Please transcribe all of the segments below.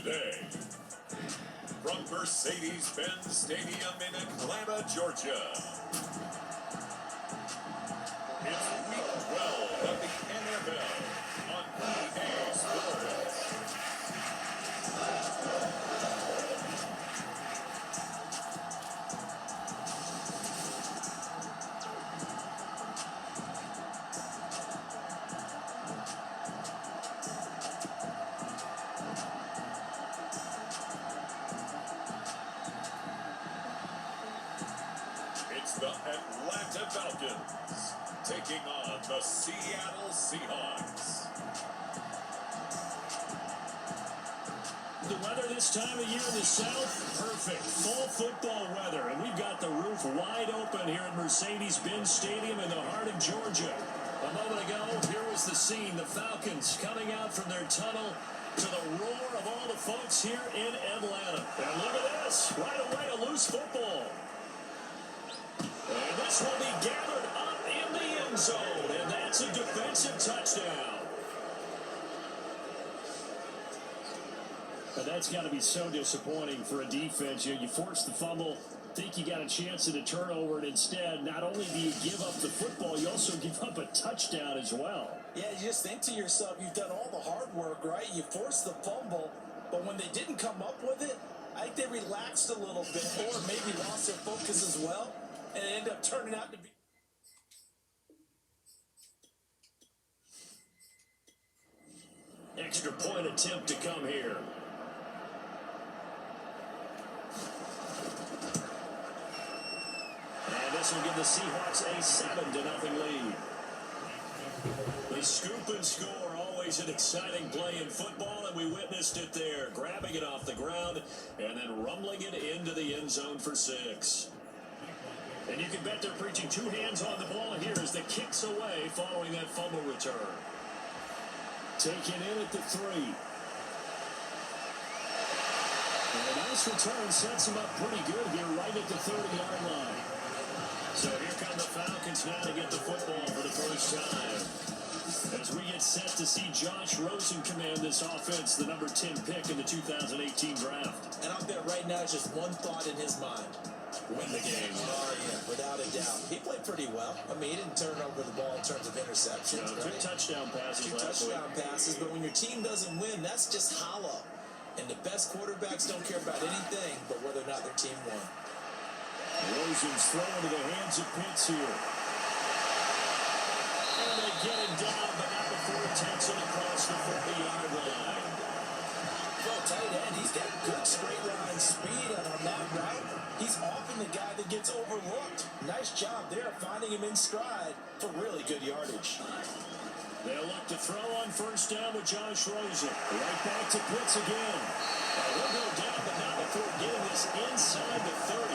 today. From Mercedes-Benz Stadium in Atlanta, Georgia. It's Week 12 of the NFL on EA Sports. It's the Atlanta Falcons taking on the Seattle Seahawks. The weather this time of year in the South, perfect. Full football weather, and we've got the roof wide open here at Mercedes-Benz Stadium in the heart of Georgia. A moment ago, here was the scene. The Falcons coming out from their tunnel to the roar of all the folks here in Atlanta. And look at this, right away a loose football. And this will be gathered up in the end zone, and that's a defensive touchdown. And that's got to be so disappointing for a defense. You force the fumble, think you got a chance at a turnover, and instead, not only do you give up the football, you also give up a touchdown as well. Yeah, you just think to yourself, you've done all the hard work, right? You forced the fumble, but when they didn't come up with it, I think they relaxed a little bit, or maybe lost their focus as well, and it ended up turning out to be... Extra point attempt to come here. And this will give the Seahawks a 7-0 lead. They scoop and score, always an exciting play in football, and we witnessed it there, grabbing it off the ground and then rumbling it into the end zone for 6. And you can bet they're preaching two hands on the ball here as the kicks away following that fumble return. Taken in at the 3. And a nice return sets him up pretty good here right at the 30-yard line. So here come the Falcons now to get the football for the first time. As we get set to see Josh Rosen command this offense, the number 10 pick in the 2018 draft. And I'll bet right now it's just one thought in his mind. Win the game. Oh, yeah, without a doubt. He played pretty well. I mean, he didn't turn over the ball in terms of interceptions. No, right? 2 touchdown passes last week. 2 touchdown passes, but when your team doesn't win, that's just hollow. And the best quarterbacks don't care about anything but whether or not their team won. Rosen's thrown to the hands of Pitts here. And they get him down, but not before he takes it across the 40-yard line. Well, tight end, he's got good straight line speed, and on that route, he's often the guy that gets overlooked. Nice job there, finding him in stride for really good yardage. They'll look to throw on first down with Josh Rosen. Right back to Pitts again. He'll go down, but not before getting this inside the 30.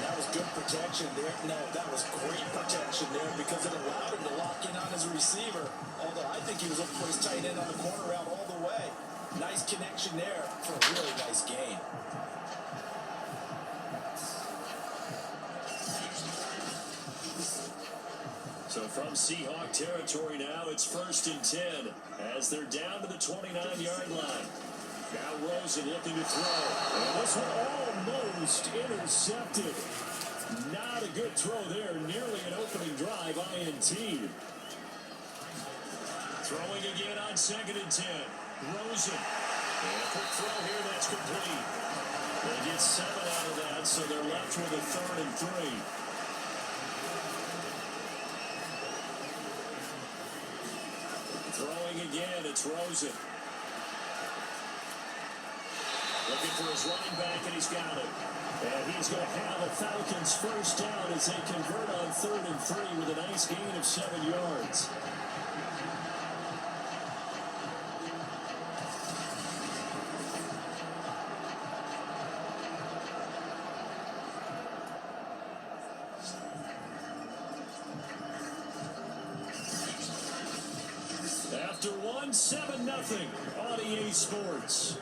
That was good protection there. No, that was great protection there because it allowed him to lock in on his receiver. Although I think he was looking for his tight end on the corner route all the way. Nice connection there for a really nice gain. So from Seahawk territory now, it's 1st and 10 as they're down to the 29-yard line. Now Rosen looking to throw. And this one almost intercepted. Not a good throw there. Nearly an opening drive, INT. Throwing again on 2nd and 10. Rosen. And a quick throw here, that's complete. They get 7 out of that, so they're left with a 3rd and 3. Throwing again, it's Rosen. Looking for his running back, and he's got it. And he's going to have a Falcons first down as they convert on 3rd and 3 with a nice gain of 7 yards. After 7-0 on EA Sports.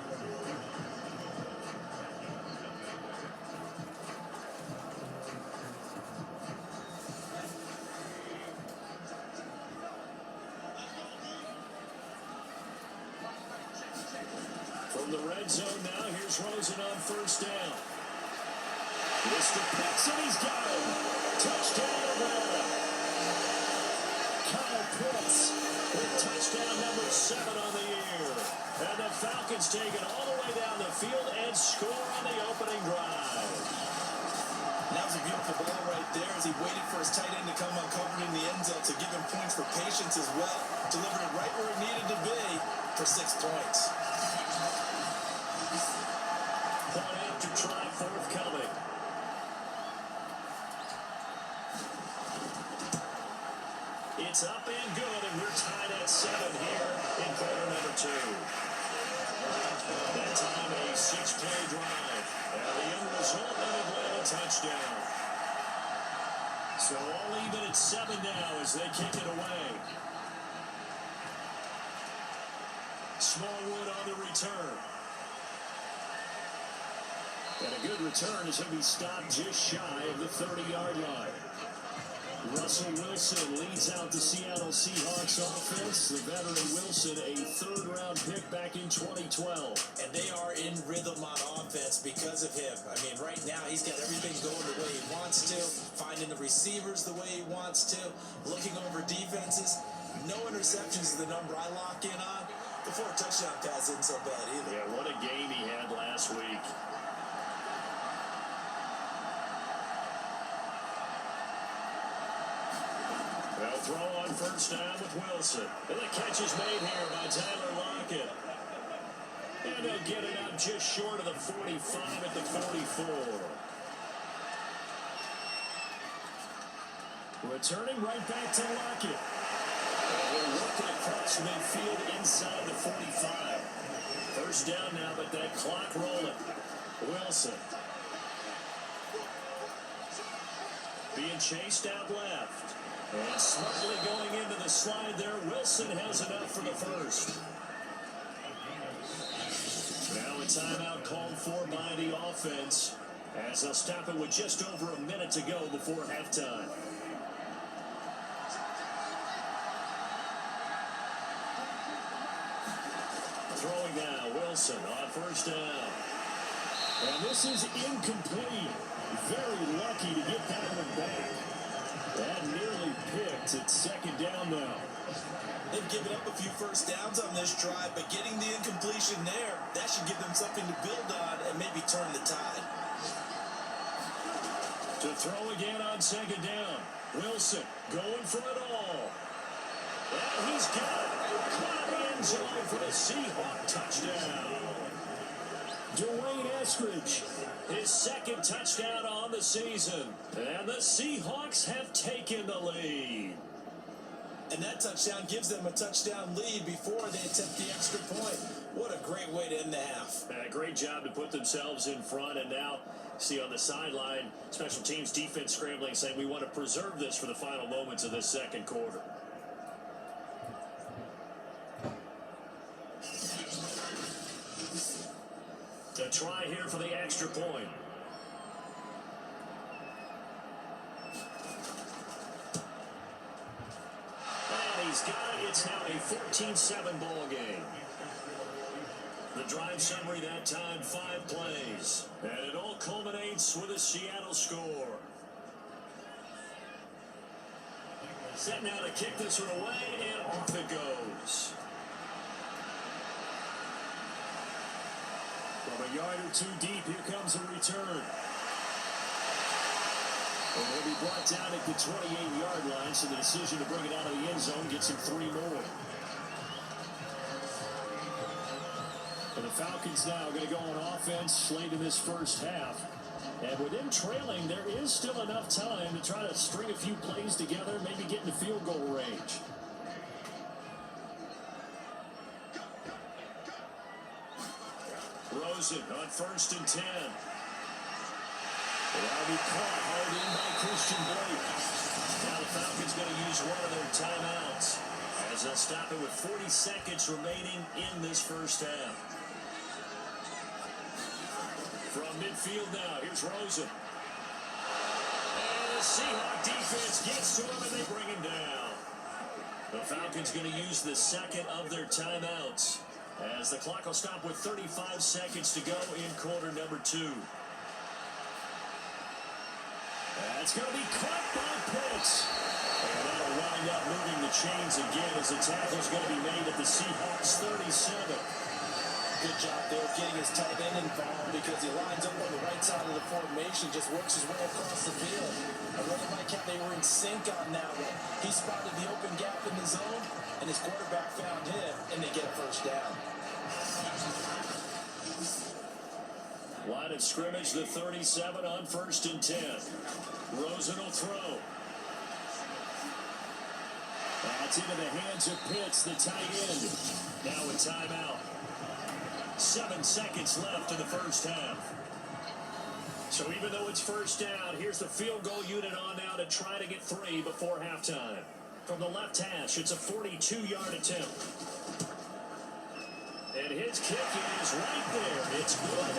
From the red zone now, here's Rosen on first down. Mr. Pitts, and he's got him. Touchdown, Atlanta. Kyle Pitts with touchdown number 7 on the year. And the Falcons take it all the way down the field and score on the opening drive. That was a beautiful ball right there as he waited for his tight end to come uncovered in the end zone to give him points for patience as well. Delivered it right where it needed to be for 6 points. Point after try forthcoming. It's up and good, and we're tied at 7 here in quarter number 2. That time a 6-play drive. And the end result, an Atlanta touchdown. So all even at 7 now as they kick it away. Smallwood on the return. And a good return as he'll be stopped just shy of the 30-yard line. Russell Wilson leads out the Seattle Seahawks offense. The veteran Wilson, a third-round pick back in 2012. And they are in rhythm on offense because of him. I mean, right now he's got everything going the way he wants to, finding the receivers the way he wants to, looking over defenses. No interceptions is the number I lock in on. The 4 touchdown pass isn't so bad either. Yeah, what a game he had last week. They'll throw on first down with Wilson. And the catch is made here by Tyler Lockett. And they'll get it up just short of the 45 at the 44. Returning right back to Lockett. And we're working across midfield inside the 45. First down now, but that clock rolling. Wilson. Being chased out left. And smartly going into the slide there, Wilson has enough for the first. Now a timeout called for by the offense as they'll stop it with just over a minute to go before halftime. Throwing now, Wilson on first down. And this is incomplete. Very lucky to get that one back. That nearly picked at second down now. They've given up a few first downs on this drive, but getting the incompletion there, that should give them something to build on and maybe turn the tide. To throw again on second down. Wilson going for it all. And he's got it. Caught in the end zone for the Seahawks touchdown. Dwayne Eskridge, his second touchdown on the season. And the Seahawks have taken the lead. And that touchdown gives them a touchdown lead before they attempt the extra point. What a great way to end the half. And a great job to put themselves in front. And now, see on the sideline, special teams defense scrambling, saying we want to preserve this for the final moments of this second quarter. To try here for the extra point. And he's got it. It's now a 14-7 ball game. The drive summary that time, 5 plays. And it all culminates with a Seattle score. Set now to kick this one away, and off it goes. From a yard or 2 deep, here comes a return. And he'll be brought down at the 28-yard line, so the decision to bring it out of the end zone gets him 3 more. And the Falcons now going to go on offense late in this first half. And with them trailing, there is still enough time to try to string a few plays together, maybe get into field goal range. Rosen on first and 10. That'll be caught hard in by Christian Blake. Now the Falcons going to use one of their timeouts as they'll stop it with 40 seconds remaining in this first half. From midfield now, here's Rosen. And the Seahawks defense gets to him and they bring him down. The Falcons going to use the second of their timeouts. As the clock will stop with 35 seconds to go in quarter number 2. That's going to be caught by Pitts. And that'll wind up moving the chains again as the tackle's going to be made at the Seahawks 37. Good job there getting his tight end involved because he lines up on the right side of the formation, just works his way across the field. I really like how they were in sync on that one. He spotted the open gap in the zone, and his quarterback found him, and they get a first down. Line of scrimmage, the 37 on 1st and 10. Rosen will throw. That's into the hands of Pitts, the tight end. Now a timeout. 7 seconds left in the first half. So even though it's first down, here's the field goal unit on now to try to get 3 before halftime. From the left hash, it's a 42-yard attempt. And his kick is right there. It's good. And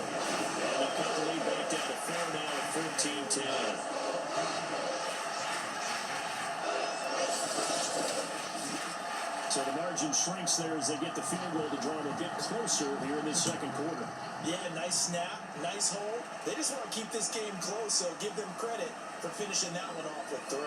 the cut the lead back down to 4 now at 14-10. So the margin shrinks there as they get the field goal to draw them a bit closer here in this second quarter. Yeah, nice snap, nice hole. They just want to keep this game close, so give them credit for finishing that one off with 3.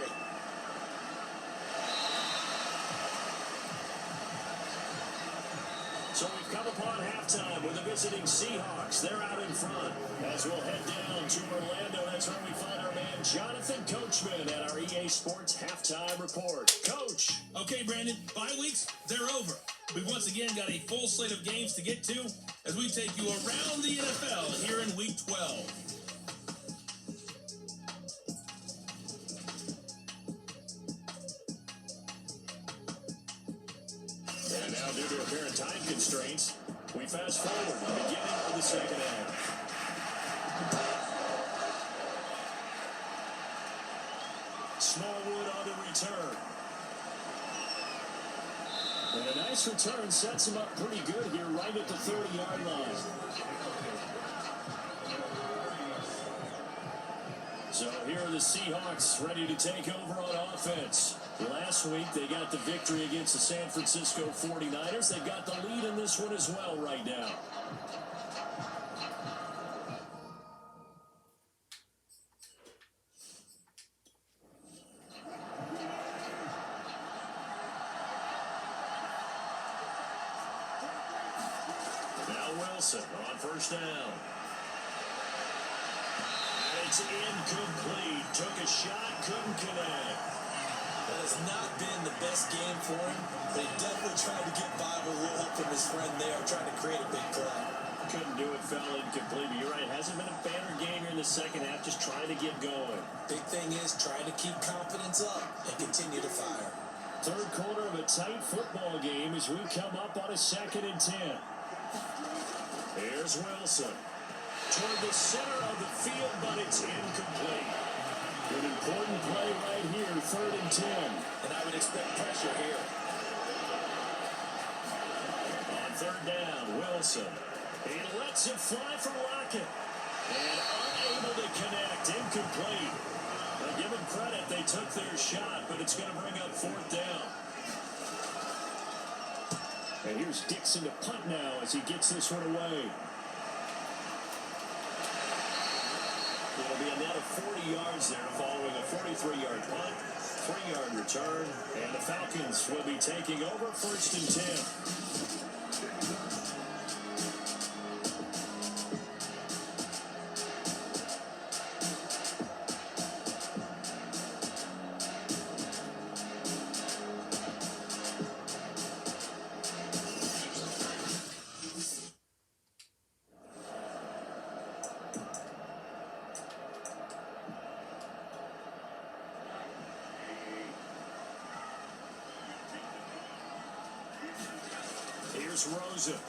So we've come upon halftime with the visiting Seahawks. They're out in front. As we'll head down to Orlando, that's where we find our man Jonathan Coachman at our EA Sports Halftime Report. Coach. Okay, Brandon, bye weeks, they're over. We've once again got a full slate of games to get to as we take you around the NFL here in Week 12. And now, due to apparent time constraints, we fast forward to the beginning of the second half. Smallwood on the return. And a nice return sets him up pretty good here right at the 30-yard line. So here are the Seahawks ready to take over on offense. Last week they got the victory against the San Francisco 49ers. They've got the lead in this one as well right now. Wilson on first down. And it's incomplete. Took a shot, couldn't connect. That has not been the best game for him, but he definitely tried to get by with a little help from his friend there, trying to create a big play. Couldn't do it, fell incomplete. But you're right, hasn't been a banner game here in the second half, just trying to get going. Big thing is trying to keep confidence up and continue to fire. Third quarter of a tight football game as we come up on a 2nd and 10. Here's Wilson. Toward the center of the field, but it's incomplete. An important play right here, 3rd and 10. And I would expect pressure here. On 3rd down, Wilson. He lets it fly for Lockett. And unable to connect, incomplete. Now give them credit, they took their shot, but it's going to bring up 4th down. And here's Dixon to punt now as he gets this one away. It'll be a net of 40 yards there following a 43-yard punt, 3-yard return, and the Falcons will be taking over 1st and 10. Here's Rosen.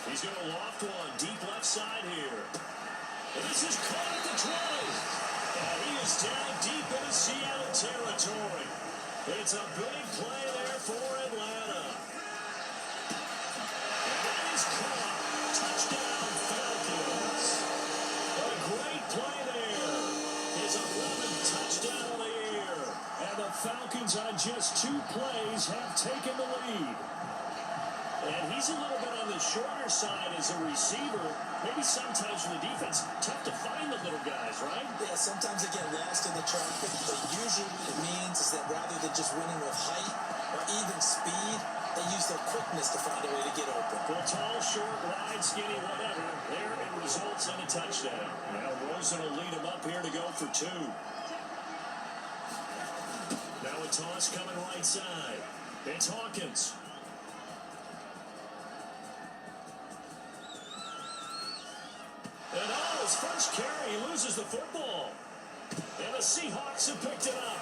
He's going to loft one deep left side here. And this is caught at the 20. And he is down deep into Seattle territory. It's a big play there for Atlanta. And that is caught. Touchdown Falcons. A great play there. His 11th touchdown of the year. And the Falcons on just 2 plays have taken the lead. And he he's a little bit on the shorter side as a receiver. Maybe sometimes for the defense, tough to find the little guys, right? Yeah, sometimes they get lost in the traffic, but usually what it means is that rather than just winning with height or even speed, they use their quickness to find a way to get open. Well, tall, short, wide, skinny, whatever. There it results in a touchdown. Now Rosen will lead him up here to go for 2. Now a toss coming right side. It's Hawkins. And his first carry, he loses the football. And the Seahawks have picked it up.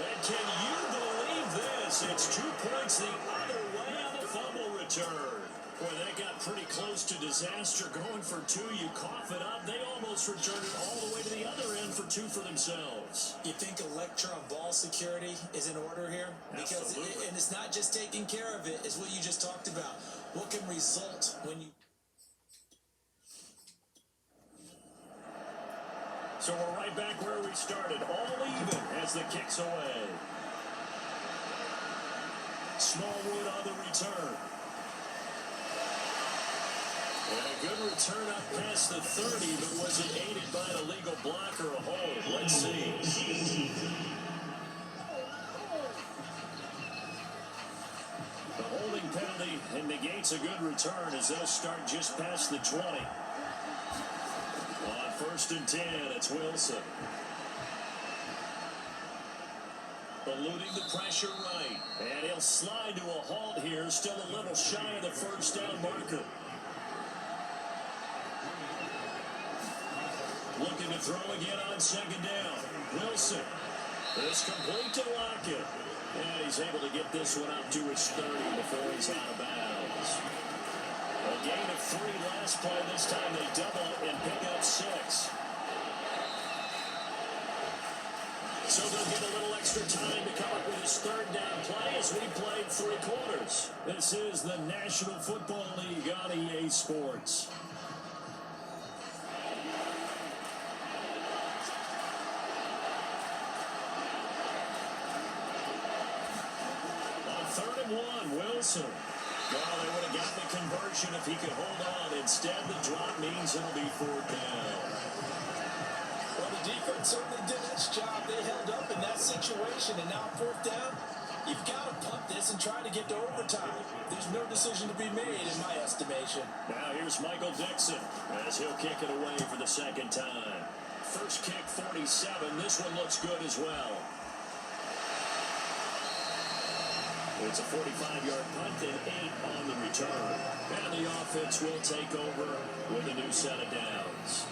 And can you believe this? It's 2 points the other way on the fumble return. Boy, that got pretty close to disaster. Going for 2, you cough it up. They almost returned it all the way to the other end for 2 for themselves. You think electron ball security is in order here? Because and it's not just taking care of it, it's what you just talked about. What can result when you... So we're right back where we started, all even as the kick's away. Smallwood on the return. And a good return up past the 30, but was it aided by an illegal block or a hold? Let's see. The holding penalty and negates a good return as they'll start just past the 20. On 1st and 10, it's Wilson. Eluding the pressure right. And he'll slide to a halt here, still a little shy of the first down marker. Looking to throw again on 2nd down. Wilson. It's complete to Lockett. And he's able to get this one up to his 30 before he's out of bounds. A gain of 3 last play. This time they double and pick up 6. So they'll get a little extra time to come up with his 3rd down play as we played 3 quarters. This is the National Football League on EA Sports. On 3rd and 1, Wilson. Well, they would have gotten the conversion if he could hold on. Instead, the drop means it'll be 4th down. Well, the defense certainly did its job. They held up in that situation, and now 4th down, you've got to punt this and try to get to overtime. There's no decision to be made, in my estimation. Now here's Michael Dixon as he'll kick it away for the 2nd time. First kick, 47. This one looks good as well. It's a 45-yard punt and 8 on the return. And the offense will take over with a new set of downs.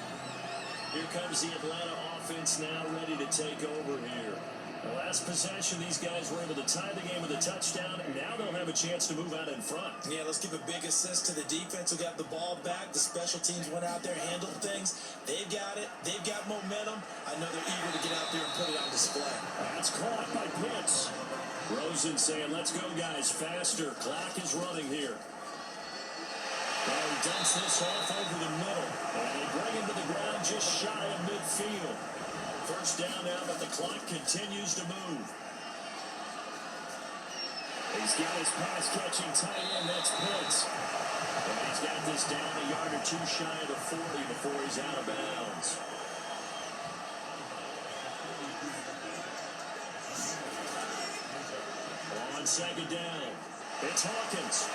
Here comes the Atlanta offense now ready to take over here. The last possession, these guys were able to tie the game with a touchdown, and now they'll have a chance to move out in front. Yeah, let's give a big assist to the defense who got the ball back. The special teams went out there, handled things. They've got it. They've got momentum. I know they're eager to get out there and put it on display. That's caught by Pitts. Rosen saying, let's go, guys, faster. Clock is running here. Well, he dumps this off over the middle. And they bring him to the ground just shy of midfield. First down now, but the clock continues to move. He's got his pass-catching tight end. That's Pitts. And he's got this down a yard or 2 shy of the 40 before he's out of bounds. On 2nd down, it's Hawkins.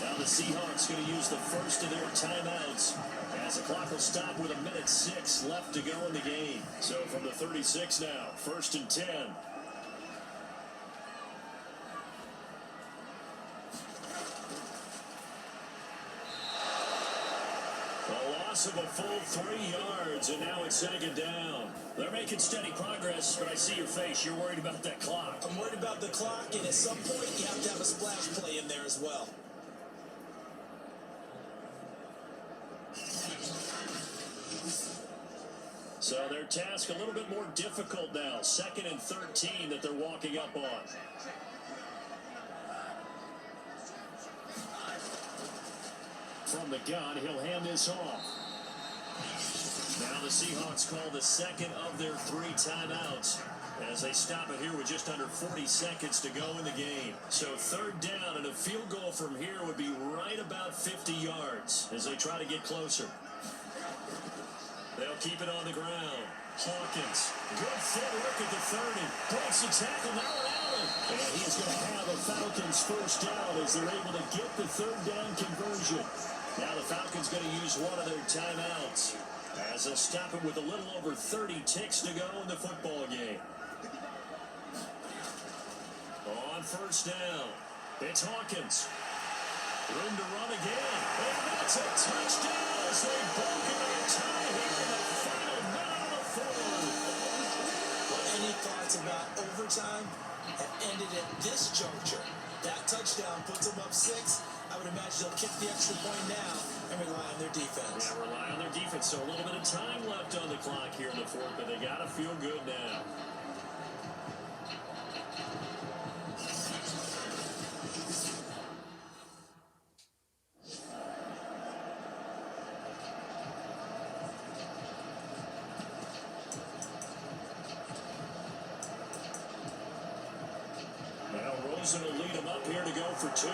Now the Seahawks going to use the first of their timeouts as the clock will stop with 1:06 left to go in the game. So from the 36 now, 1st and 10. A loss of a full 3 yards, and now it's 2nd down. They're making steady progress, but I see your face. You're worried about that clock. I'm worried about the clock, and at some point, you have to have a splash play in there as well. So their task a little bit more difficult now. 2nd and 13 that they're walking up on. From the gun, he'll hand this off. Now the Seahawks call the 2nd of their 3 timeouts as they stop it here with just under 40 seconds to go in the game. So third down, and a field goal from here would be right about 50 yards as they try to get closer. They'll keep it on the ground. Hawkins, good footwork at the 30. Breaks the tackle, now Allen. And he's going to have a Falcons first down as they're able to get the third down conversion. Now the Falcons going to use one of their timeouts as they'll stop it with a little over 30 ticks to go in the football game. On first down, it's Hawkins. Room to run again. And that's a touchdown as they broke into a tie here in the final minute of the fourth. Well, any thoughts about overtime have ended at this juncture? That touchdown puts them up 6. I would imagine they'll kick the extra point now and rely on their defense. Yeah, rely on their defense. So a little bit of time left on the clock here in the fourth, but they got to feel good now. Now Rosen will lead them up here to go for 2.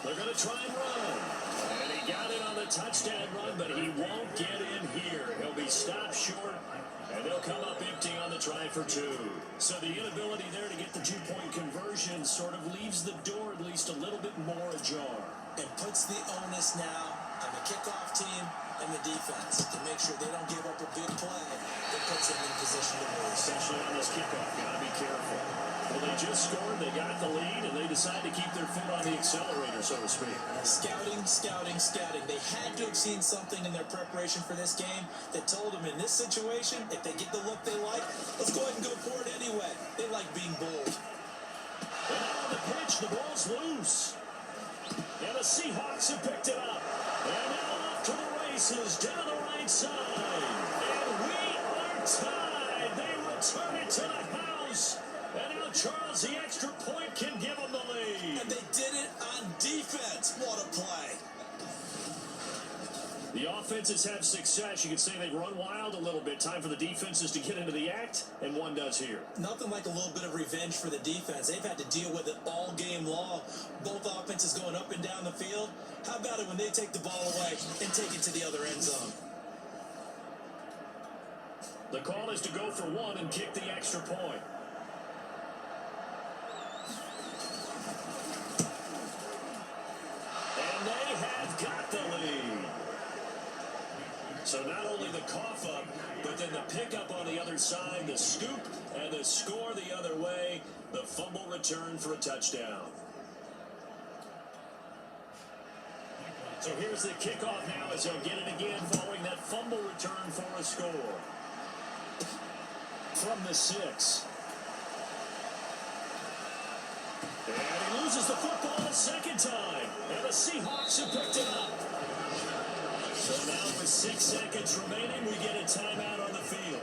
They're going to try and run. And he got it on the touchdown run, but he won't get in here. He'll be stopped short, and they'll come up empty on the try for 2. So the inability there to get the 2-point conversion sort of leaves the door at least a little bit more ajar. And puts the onus now on the kickoff team and the defense to make sure they don't give up a big play that puts them in position to lose. Especially on this kickoff, got to be careful. Well, they just scored, they got the lead, and they decide to keep their foot on the accelerator, so to speak. Scouting, scouting, scouting. They had to have seen something in their preparation for this game that told them in this situation, if they get the look they like, let's go ahead and go for it anyway. They like being bold. And now on the pitch, the ball's loose. And the Seahawks have picked it up. And now off to the races down the right side. And we are tied. They return it to the house. And now Charles, the extra point, can give them the lead. And they did it on defense. What a play. The offenses have success. You could say they run wild a little bit. Time for the defenses to get into the act, and one does here. Nothing like a little bit of revenge for the defense. They've had to deal with it all game long. Both offenses going up and down the field. How about it when they take the ball away and take it to the other end zone? The call is to go for 1 and kick the extra point. And they have got the lead. So not only the cough up, but then the pickup on the other side, the scoop, and the score the other way, the fumble return for a touchdown. So here's the kickoff now as they'll get it again following that fumble return for a score. From the 6. And he loses the football a second time. And the Seahawks have picked it up. So now with 6 seconds remaining, we get a timeout on the field.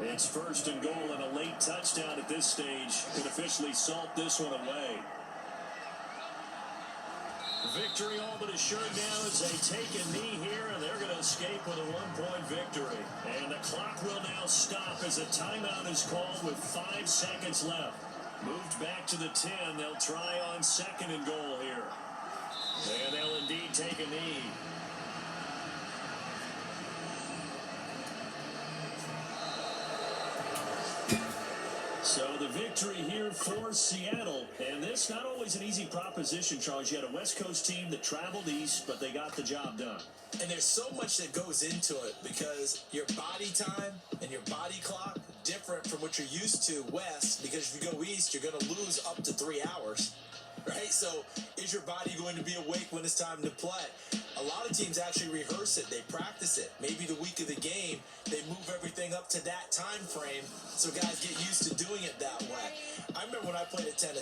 It's first and goal, and a late touchdown at this stage could officially salt this one away. Victory all but assured now as they take a knee here, and they're going to escape with a 1-point victory. And the clock will now stop as a timeout is called with 5 seconds left. Moved back to the 10. They'll try on 2nd and goal here. And they'll indeed take a knee. So the victory here for Seattle. And this not always an easy proposition, Charles. You had a West Coast team that traveled east, but they got the job done. And there's so much that goes into it because your body time and your body clock different from what you're used to west, because if you go east, you're going to lose up to 3 hours. Right? So is your body going to be awake when it's time to play? A lot of teams actually rehearse it. They practice it. Maybe the week of the game, they move everything up to that time frame so guys get used to doing it that way. I remember when I played at Tennessee.